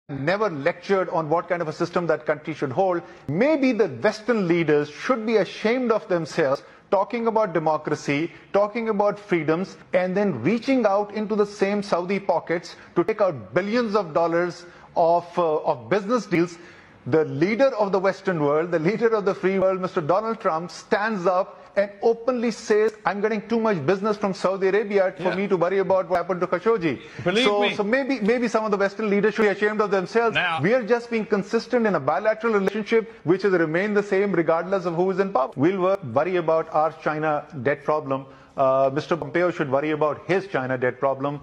never lectured on what kind of a system that country should hold. Maybe the Western leaders should be ashamed of themselves talking about democracy, talking about freedoms, and then reaching out into the same Saudi pockets to take out billions of dollars of business deals. The leader of the Western world, the leader of the free world, Mr. Donald Trump, stands up and openly says, I'm getting too much business from Saudi Arabia for me to worry about what happened to Khashoggi. So maybe some of the Western leaders should be ashamed of themselves. Now, we are just being consistent in a bilateral relationship which has remained the same regardless of who is in power. We'll worry about our China debt problem. Mr. Pompeo should worry about his China debt problem.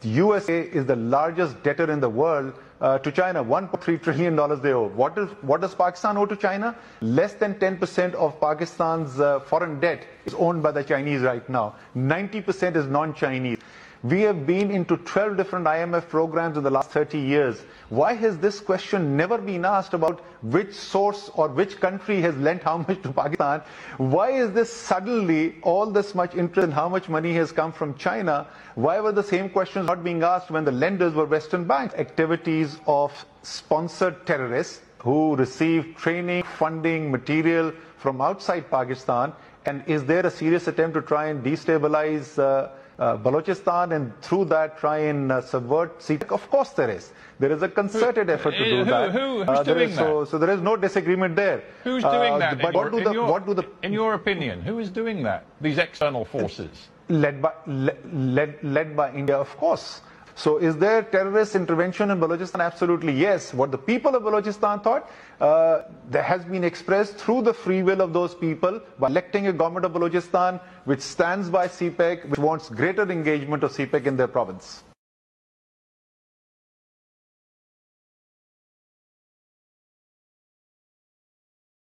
USA is the largest debtor in the world to China. $1.3 trillion they owe. What does Pakistan owe to China? Less than 10% of Pakistan's foreign debt is owned by the Chinese right now. 90% is non-Chinese. We have been into 12 different IMF programs in the last 30 years. Why has this question never been asked about which source or which country has lent how much to Pakistan? Why is this suddenly all this much interest in how much money has come from China? Why were the same questions not being asked when the lenders were Western banks? Activities of sponsored terrorists who receive training, funding, material from outside Pakistan. And is there a serious attempt to try and destabilize Balochistan and through that try and subvert CPEC? Of course there is. There is a concerted effort to do that. Who's doing that? So there is no disagreement there. Who's doing that? But in your opinion, who is doing that? These external forces? Led by India, of course. So is there terrorist intervention in Balochistan? Absolutely yes. What the people of Balochistan thought, that has been expressed through the free will of those people by electing a government of Balochistan which stands by CPEC, which wants greater engagement of CPEC in their province.